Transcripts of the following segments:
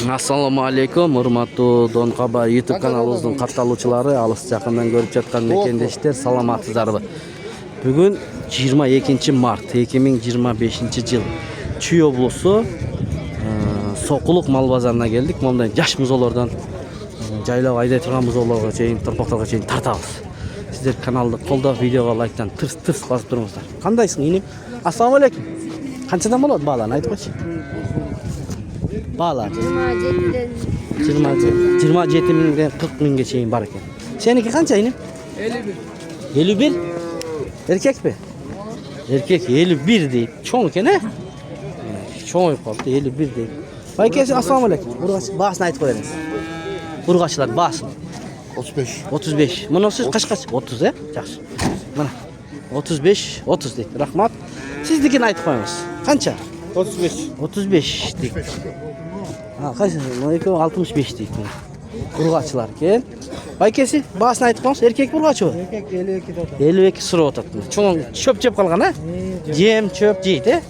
Assalamu alaikum, урматтуу Дон Каба YouTube каналыбыздын катталуучулары, алыс жакындан көрүп жаткан мекендештер, саламатсыздарбы? Бүгүн 22 март 2025 жыл Чүй облусу Сокулук мал базарына келдик. Мондай жаш музоолордон жайлап айдай турган музоолорго чейин, торпокторго чейин тартабыз. Сиздер каналды колдоп, видеого лайктан тырс басып туруңуздар. Кандайсың, инем? Ассаламу алейкум. Канчадан болот бааларын айтып койчу? Bağlar. 27 minden 40 mingge çeyin var eken. Seninki kança inim? 51. 51? Erkek mi? Erkek 51 değil. Çoğun eken he? Çoğun kaldı 51 değil. Bay kesin assalamu alaikum. Bağısını ayıt koyarız. Burgaçlar bağısın. 35. Bunu siz kaç? 30 he? Yaxşı. Mana. 35, 30 değil. Rahmat. Sizdikini ayıt koyarız. Kança? 35 değil. Ha, kaç? 65 değil. Burgaçlar ken. Baykesi, bağısını aytıp koymuş. Erkek burgaçı mı? Erkek 52 da. 52 sıra otatdı. Çoğun çöp kalgan ha? Yem çöp jeydi.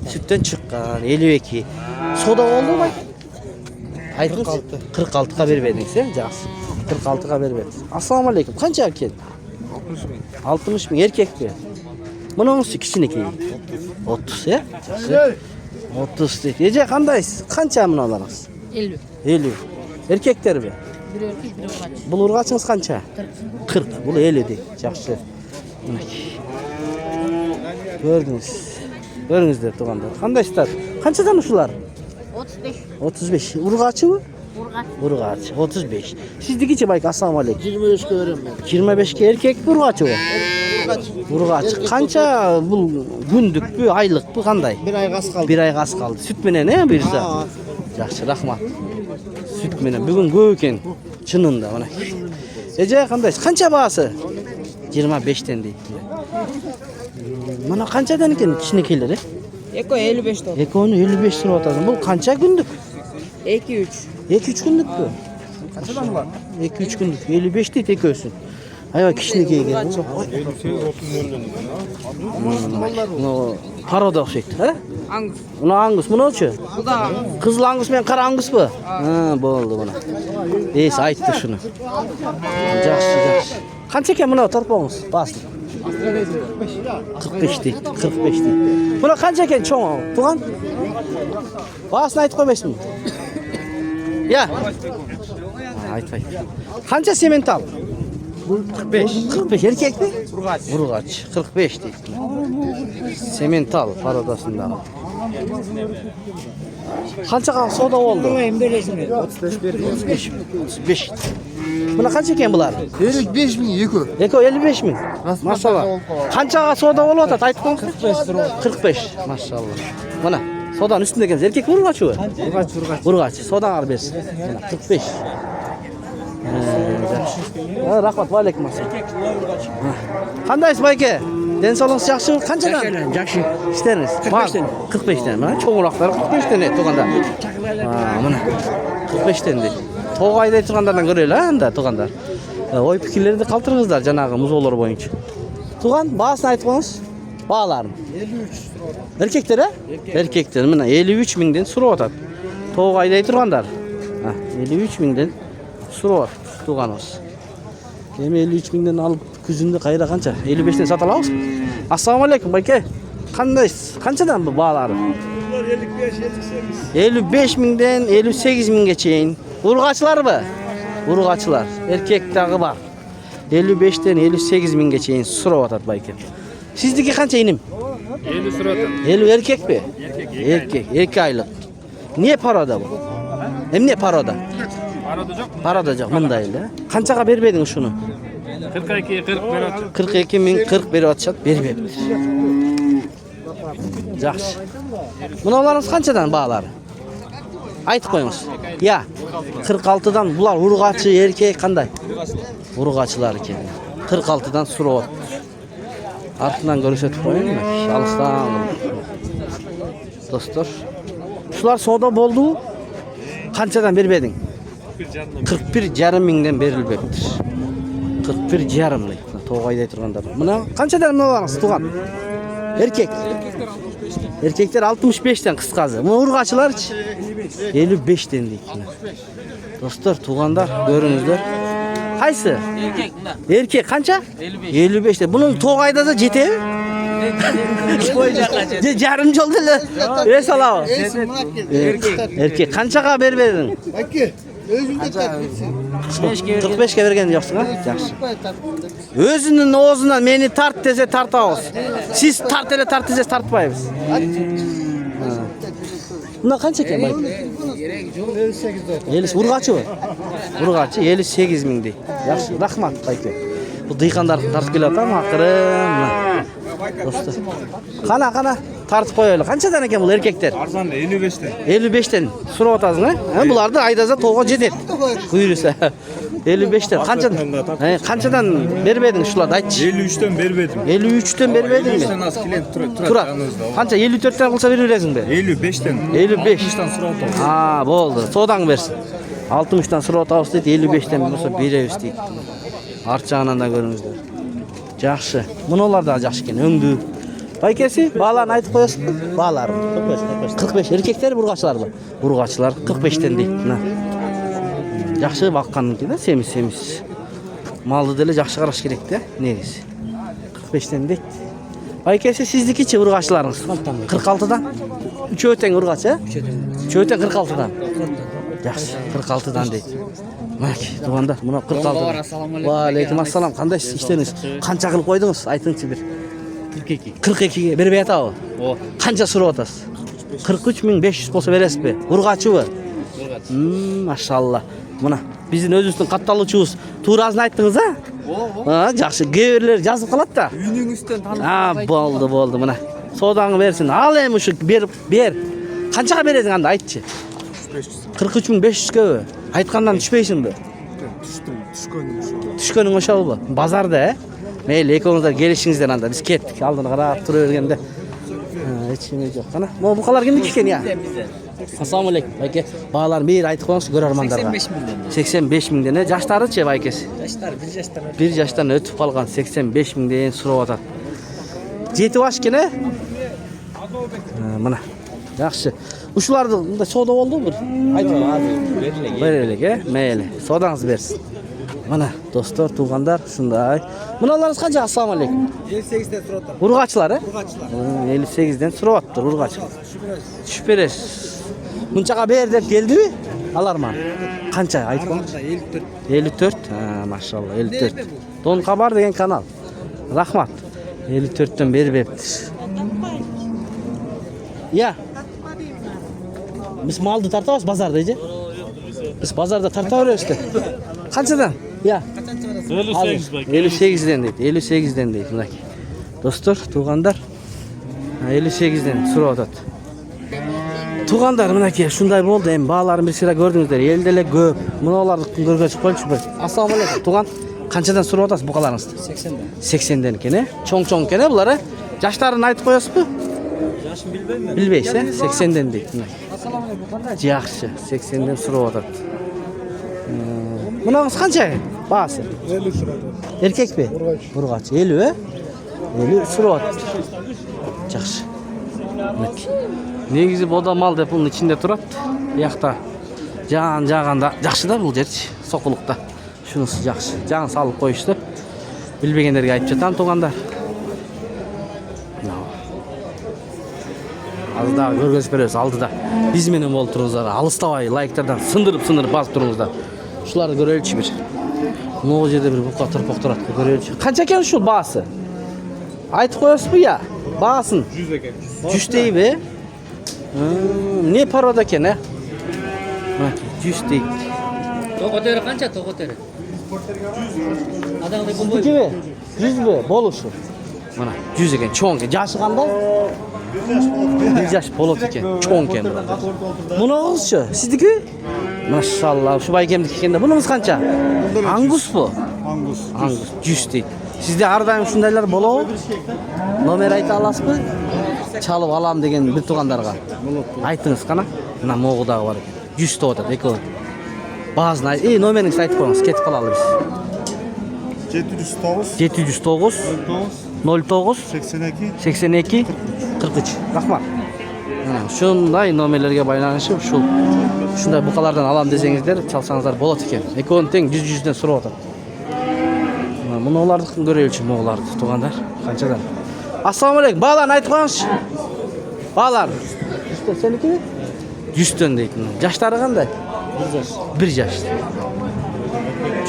Sütten çıkkan 52. Soda oldu mu? 46'ga vermedin sen. Жақсы. 46'ga vermedin. Assalamu alaikum. Kança ken? 60 bin erkek mi? Bunun kiçineki. 30 ya? Жақсы. 30 değil. Ece kandayız? Kança mınalarınız? 50. 50. Erkekler mi? Bir erkek, bir urgaç. Bu urgaçınız kança? 40. Bu 50 değil. Жақсы. Gördünüz. Görünüzler tuğanlar. Kandaşlar? Kançadan uşular? 35. 35. Urgaçı mı? Urgaç. Urgaç. 35. Sizdeki için bayk assalamu alaikum. 25 görüyorum ben. 25 erkek bir urgaçı mı? Urgaç. Kança bu gündük bu aylık bu kanday? Bir ay gaz kaldı. Bir ay gaz kaldı. Süt menen ne bir za? Yaxşı rahmat. Süt menen bugün köp eken çınında mana. Ece kanday? Kança bağısı? 25'ten deydi. Mana kançadan eken kişinekileri? Eko 55 dolar. Ekonu 55 lira otasın. Bu kança gündük? 2-3. 2-3 günlük bu. Kaçadan var? 2-3 günlük. 55 değil tek ölsün. Hayva kişinekiye geldi. 58-30 Bunu paroda okşaydı. Ha? Angus. Bunu Angus. Bu ne oldu? Bu da Angus. Kızıl Angus men kara Angus bu. Ha, bu oldu buna. Neyse ayıttı şunu. Жақсы. Kança eken buna torpağımız? Bastı. 45 değil. 45 değil. Buna kança eken çoğun? Tuğan? Bağısını ayıt koymasın mı? Ya. Ayıt. Kança semental? 45 erkek mi? Burgaç. 45 değil. Semental paradasında. Kança soda oldu? 35. Buna kança eken bular? 55 bin yıkı. Eko 55 mi? Maşallah. Kançaga soda olup da aytıp koymuş? 45. Maşallah. Mana sodanın üstündeki erkek urgaç mı? Urgaç. Sodan al bersin. 45. Rahmat va alaykum assalam. Qandaysiz bayke? Densolig'ingiz yaxshimi? Qanchadan? Yaxshi. İşleriniz? 45'ten. Mana çoğunlaqlar 45'ten ne to'g'anda. Mana 45'ten de. To'g' ayday turganlardan ko'raylik anda to'g'anlar. Oy fikirlerni qaltirыңыздар janagı muzolar boyunca. Tuğan bağısını aytıp qo'yingiz. Bağlarım. 53. Erkekler ha? Erkekler. Mana 53 mingden surab atadi. To'g' ayday turganlar. 53 mingden surab tuğanımız. Hem 53 mingden alıp küzünde kayra kança? 55'ten sat alabız mı? Assalamu alaikum bayke. Kandaysız? Kançadan bu bağları? 55 mingden 58 minge çeyin. Urgaçlar mı? Urgaçlar. Erkek dağı var. 55'ten 58 minge çeyin surab atadi bayke. Sizdeki kança inim? 50 surata. 50 erkek mi? Erkek. 2 aylık. Niye parada bu? Hem ne parada? Arada yok mu? Parada yok mındaydı. Kançaga bermedin şunu? 42 40 berat. 42 min 40 beri atışat bermepti. Жақсы. Mınalarınız kançadan bağları? Aytıp koyunuz. Ya 46'dan bular urgaçı erkek kanday? Urgaçılar eken. 46'dan surab. Артынан көрсөтүп коюн. Алыстан. Достор. Şular soda boldu. Kançadan bermedin? 41,5 mingden berilbeptir. 41,5 ming. To'g' ayday turganlar. Mına kançadan mınalarınız tuğan? Erkek. Erkekler 65'ten kıskazı. Bunu urgaçılar 55'ten deydi. Dostlar, tuğanlar görünüzler. Qaysi? Erkek bunda. Erkek qancha? 55. 55 de. Buni to'q aydasa jetadi? Jarım joldilar. Salom. Erkek qanchaga beribeding? Aka, özünde tatlısı. 45 ga bergan yo'qsiz, ha? Yaxshi. O'zining o'zidan meni tart desa tartamiz. Siz tart desa tartmaymiz. Buna qancha ekan bayk? 58 urg'achi bu. Urg'achi 58 ming deydi. Yaxshi, rahmat bayka. Bu dehqonlar tartib kelyapti, aqirin. Do'stlar. Qana tartib qo'yaylik. Qanchadan ekan bu erkaklar? Arzonda 55'ten. 55'ten so'rab o'tasizmi? Ha, bularni aydasa to'g'ri jetadi. Buyursa. 55'ten qanchadan beribeding shularni aytchi. 53'ten berbedim. 53'ten beribedingmi? 53'ten az klient Turadi. yanınızda. Qancha 54'ten qilsa beraverasizmi? 55'ten. 55. 60'tan sıra otobüs. Ha, bo'ldi. So'dan bersin. 60'dan so'rab o'tamiz deydi, 55'ten bo'lsa beramiz deydi. Archag'ынан da ko'ringizlar. Yaxshi. Bunolar da yaxshi ekan, o'ngdi. Baykasi, ba'larni aytib qo'yasizmi? Ba'lar 45 erkaklar, burg'achilar bor. Burg'achilar 45'ten deydi. Mana. Yaxshi baqqanniki-da, semiz. Malni dili yaxshi qarash kerak-da, negisi. 45'ten deydi. Baykasi, siznikichi burg'achilaringiz? 46'dan. 3 o'tang urg'achi? 3 o'tang 46'dan. Yaxshi, 46'dan deydi. Mak, tug'anda, buni 46. Va alaykum assalom. Qandaysiz? Ishlariniz qancha qilib qo'ydingiz? Aytingchi bir. 42 ga berib aytadi. Qancha so'rab o'tasiz? 43500 bo'lsa berasizmi? Urg'achi-mi? Mashallah. Mana bizning o'zimizning qattaluvchimiz Turazini aytdingiz, ha? Ha, yaxshi. Geverlar yozib qoladi-da. Uyning ustidan tanib. Ha, bo'ldi. Mana. Sodangni bersin. Al ham shu ber. Qanchaga berasing anda aytchi. 43500 ga. Aytgandan tushmaysinmi? Tushganing o'sha bu. Bozorda, mayli, ikkovingizlar kelishingizdan anda biz ketdik. Oldin qarab turaverganda. Hech kim yo'q. Qana, bu qalar kimniki ekan ya? Assalomu alaykum. Aka, ba'lar bir aytib qo'ying ko'rarmanlarga. 85 mingdan. Yoshlari-chi, akasi? Yoshlar 1 yoshdan. 1 yoshdan o'tib qolgan 85 mingdan so'rab o'tadi. Jeti oshkina? Mana. Yaxshi. Ushlarni bunda savdo bo'ldi bir. Aytib beringlar, mayli. Savdangiz bersin. Mana do'stlar, tuğanlar shunday. Bunalarınız qancha? Assalomu alaykum. 58'den suratlar. Urg'achilari? Urg'achilar. 58'dan so'rayapti urg'achilar. Tushib berasiz. Bunchaqa ber deb keldi-mi? Alarman. Qancha aytgan? 54. 54. Ha, maşallah 54. Don Xabar degan kanal. Rahmat. 54'ten berib beribdi. Ya. Biz malni tartamiz bozorda-chi? Biz bozorda tartaveramiz-da. Qanchadan? Ya. 58'den deydi. 58'den deydi. Mana. Do'stlar, tuğanlar 58'den so'rab o'tadi. Tuğanlar minaki shunday bo'ldi. Ham ba'larni bir sira ko'rdingizlar. Eldelar ko'p. Bunalarni ko'rgach qo'ychi bir. Assalomu alaykum. Tuğan, qanchadan so'rab o'tasiz buqalaringizni? 80'den. 80'den ekan, cho'ng ekan bular. Yoshlarini aytib qo'yasizmi? Yaşım bilmem. Bilmaysiz, 80'den deydi. Assalomu alaykum. Qanday? Yaxshi, 80'den so'rab o'tadi. Bunaqasi qancha? Bahsi. 50 suratlar. Erkakmi? Urg'achi. 50 mi? 50 so'rab o'tadi. Yaxshi. Negizi boda mal deb uning ichida turadi. Bu yoqda jag'anda yaxshi-da bu yer, soqiliqda. Shunisi yaxshi. Jan solib qo'yishdi. Bilmaganlarga aytib ketaman to'g'anda. Azda ko'rgazib berasiz oldida. Biz meni bo'lib turingizlar. Alistaway like'lardan sindirib bosib turingizlar. Shularni ko'raylikchi bir. Bu yerda bir buqa turpoq turadi, ko'raylikchi. Qancha ekan shu bahsi? Aytib qo'yasizmi ya? Bahsin. 100 ekan. 100 deymi? Ne paroda ekan, ha? Mana 100 deydi. To'qoteri qancha to'qoteri? Adamda bu Sizniki 100 mi? Bo'lishi. Mana 100 ekan, cho'ng ekan. Yoshi qanday? 1 yosh bo'lib ekan, cho'ng ekan. Bunaqasi sizniki? Maşallah, şu baykemdiki ekanda. Bunimiz qancha? Angus bu. Angus 100 deydi. Sizde har doim shundaylar bo'ladi? Nomer ayta olasizmi? Chalib olam degan bir tuğanlarga. Aytdingiz qana? Mana mo'g'udaga bor ekan. 100 ta o'tadi ekon. Ba'zini nomeringizni aytib qo'ying, ketib qolamiz biz. 709 709 09 82 82 43. Rahmat. Şunday nomerlerge baylanışıp şunday bukalardan alam desеңizdер, çalsаңыздар болот экен. Экөөнүн тең 100-100дөн сурап атат. Мунуларды көрөбүлчү моголарды туугандар. Канчадан? Ассаламу алейкум. Бааларын айтып коюңузчу. Баалар. 100 сеники? 100 дейт. Жаштары кандай? 1 жаш.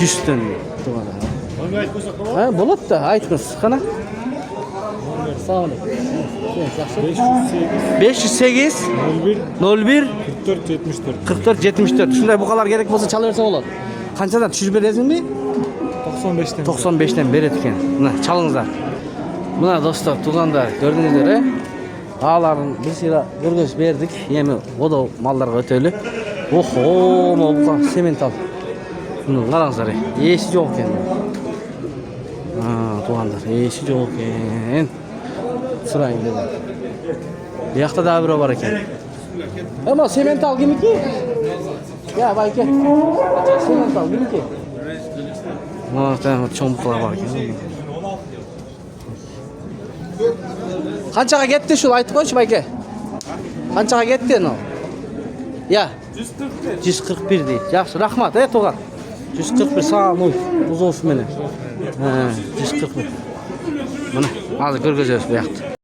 100 туугандар. Болот да, айтыңыз. Кана? Assalamu alaikum. 508 01 44 74. Şunday bukalar gerek bolsa çala berse bolot. Kançadan düşürüp berесиңби? 95'ten. 95'ten beret eкен. Мына çalыңыздар. Мына достор, туугандар, көрдүңүздөр, Ааларын bir sıra көргөз бердик. Эми одо малдарга өтөлү. Охо, могука сементал. Мына караңыздар, эси жок экен. Туугандар, эси жок экен. Сырайын dedim. Buyakta daha biri var eкен. Ama semental kimiki? Ya bayke. Semental kimiki? Tamam, çoğunluklar var eкен. Kançaga gitti şu aytıp koymuş bayke. Kançaga gitti no? Ya. 141 deyip. Yaxşı, rahmat, Tuğan. 141 sağ ol. Uz olsun mene. 141. Mana, azı görgözөz buyakta.